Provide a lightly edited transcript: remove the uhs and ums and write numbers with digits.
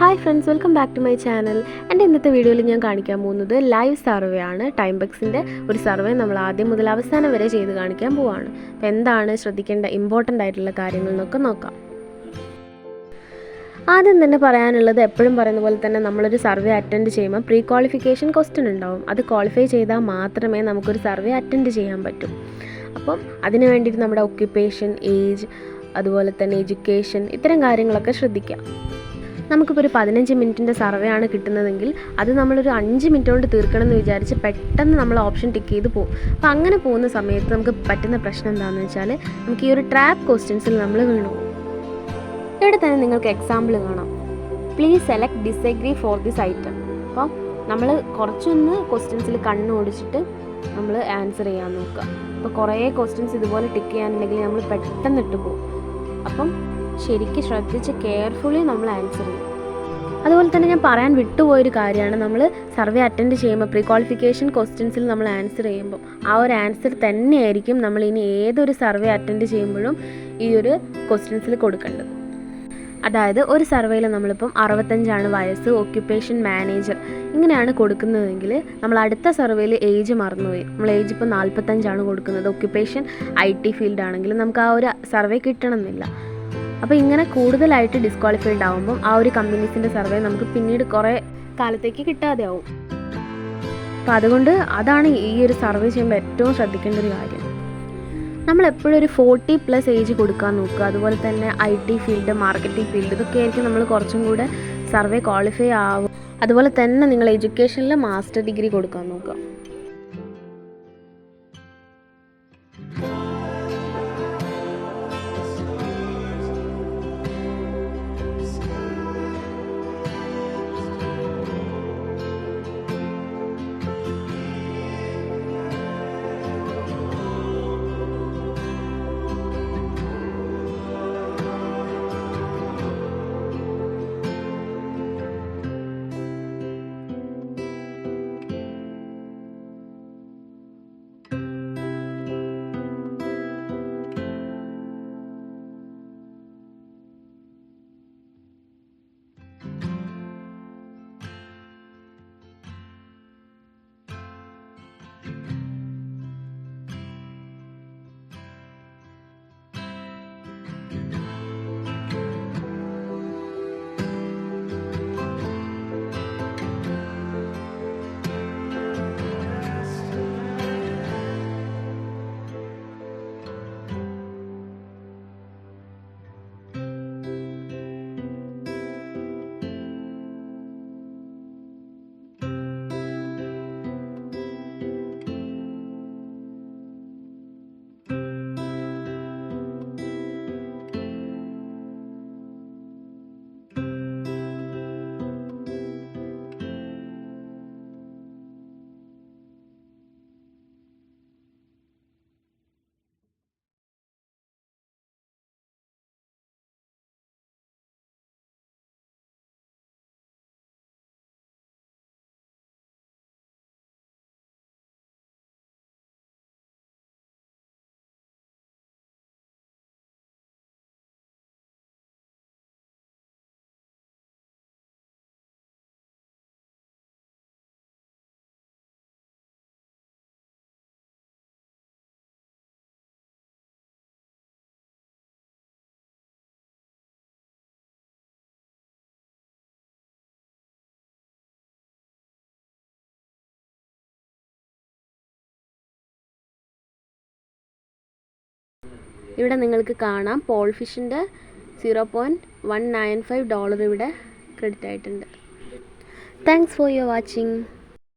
Hi friends, welcome back to my channel. എൻ്റെ ഇന്നത്തെ വീഡിയോയിൽ ഞാൻ കാണിക്കാൻ പോകുന്നത് ലൈവ് സർവേ ആണ്. ടൈംബക്സിൻ്റെ ഒരു സർവേ നമ്മൾ ആദ്യം മുതൽ അവസാനം വരെ ചെയ്ത് കാണിക്കാൻ പോവുകയാണ്. അപ്പോൾ എന്താണ് ശ്രദ്ധിക്കേണ്ട ഇമ്പോർട്ടൻ്റ് ആയിട്ടുള്ള കാര്യങ്ങൾ എന്നൊക്കെ നോക്കാം. ആദ്യം തന്നെ പറയാനുള്ളത്, എപ്പോഴും പറയുന്ന പോലെ തന്നെ നമ്മളൊരു സർവേ അറ്റൻഡ് ചെയ്യുമ്പോൾ പ്രീ ക്വാളിഫിക്കേഷൻ ക്വസ്റ്റ്യൻ ഉണ്ടാവും. അത് ക്വാളിഫൈ ചെയ്താൽ മാത്രമേ നമുക്കൊരു സർവേ അറ്റൻഡ് ചെയ്യാൻ പറ്റൂ. അപ്പം അതിന് വേണ്ടിയിട്ട് നമ്മുടെ ഒക്യുപ്പേഷൻ, ഏജ്, അതുപോലെ തന്നെ എഡ്യൂക്കേഷൻ, ഇത്തരം കാര്യങ്ങളൊക്കെ ശ്രദ്ധിക്കാം. നമുക്കിപ്പോൾ ഒരു 15 മിനിറ്റിൻ്റെ സർവേ ആണ് കിട്ടുന്നതെങ്കിൽ അത് നമ്മളൊരു 5 മിനിറ്റ് കൊണ്ട് തീർക്കണം എന്ന് വിചാരിച്ച് പെട്ടെന്ന് നമ്മൾ ഓപ്ഷൻ ടിക്ക് ചെയ്ത് പോകും. അപ്പോൾ അങ്ങനെ പോകുന്ന സമയത്ത് നമുക്ക് പറ്റുന്ന പ്രശ്നം എന്താണെന്ന് വെച്ചാൽ, നമുക്ക് ഈ ഒരു ട്രാപ്പ് ക്വസ്റ്റ്യൻസിൽ നമ്മൾ വീണു. ഇവിടെ തന്നെ നിങ്ങൾക്ക് എക്സാമ്പിൾ കാണാം. Please select disagree for this item. അപ്പോൾ നമ്മൾ കുറച്ചൊന്ന് ക്വസ്റ്റ്യൻസിൽ കണ്ണോടിച്ചിട്ട് നമ്മൾ ആൻസർ ചെയ്യാൻ നോക്കുക. അപ്പോൾ കുറേ ക്വസ്റ്റ്യൻസ് ഇതുപോലെ ടിക്ക് ചെയ്യാനുണ്ടെങ്കിൽ നമ്മൾ പെട്ടെന്ന് ഇട്ട് പോകും. അപ്പം ശരിക്കും ശ്രദ്ധിച്ച് കെയർഫുള്ളി നമ്മൾ ആൻസർ ചെയ്യും. അതുപോലെ തന്നെ ഞാൻ പറയാൻ വിട്ടുപോയൊരു കാര്യമാണ്, നമ്മൾ സർവേ അറ്റൻഡ് ചെയ്യുമ്പോൾ പ്രീ ക്വാളിഫിക്കേഷൻ ക്വസ്റ്റ്യൻസിൽ നമ്മൾ ആൻസർ ചെയ്യുമ്പോൾ ആ ഒരു ആൻസർ തന്നെയായിരിക്കും നമ്മൾ ഇനി ഏതൊരു സർവേ അറ്റൻഡ് ചെയ്യുമ്പോഴും ഈ ഒരു ക്വസ്റ്റ്യൻസിൽ കൊടുക്കേണ്ടത്. അതായത് ഒരു സർവേയിൽ നമ്മളിപ്പം 65 വയസ്സ്, ഒക്യുപ്പേഷൻ മാനേജർ ഇങ്ങനെയാണ് കൊടുക്കുന്നതെങ്കിൽ നമ്മൾ അടുത്ത സർവേയിൽ ഏജ് മറന്നുപോയി, നമ്മൾ ഏജ് ഇപ്പോൾ 45 കൊടുക്കുന്നത്, ഒക്യുപ്പേഷൻ IT ഫീൽഡ് ആണെങ്കിൽ നമുക്ക് ആ ഒരു സർവേ കിട്ടണമെന്നില്ല. അപ്പോൾ ഇങ്ങനെ കൂടുതലായിട്ട് ഡിസ്ക്വാളിഫൈഡ് ആകുമ്പം ആ ഒരു കമ്പനീസിൻ്റെ സർവേ നമുക്ക് പിന്നീട് കുറേ കാലത്തേക്ക് കിട്ടാതെ ആവും. അപ്പോൾ അതുകൊണ്ട് അതാണ് ഈ ഒരു സർവേ ചെയ്യുമ്പോൾ ഏറ്റവും ശ്രദ്ധിക്കേണ്ട ഒരു കാര്യം. നമ്മളെപ്പോഴും ഒരു 40+ ഏജ് കൊടുക്കാൻ നോക്കുക. അതുപോലെ തന്നെ IT ഫീൽഡ്, മാർക്കറ്റിംഗ് ഫീൽഡ്, ഇതൊക്കെ ആയിരിക്കും നമ്മൾ കുറച്ചും കൂടെ സർവേ ക്വാളിഫൈ ആവും. അതുപോലെ തന്നെ നിങ്ങൾ എഡ്യൂക്കേഷനിൽ മാസ്റ്റർ ഡിഗ്രി കൊടുക്കാൻ നോക്കുക. ഇവിടെ നിങ്ങൾക്ക് കാണാം പോൾ ഫിഷിൻ്റെ $0.195 ഇവിടെ ക്രെഡിറ്റ് ആയിട്ടുണ്ട്. Thanks for your watching.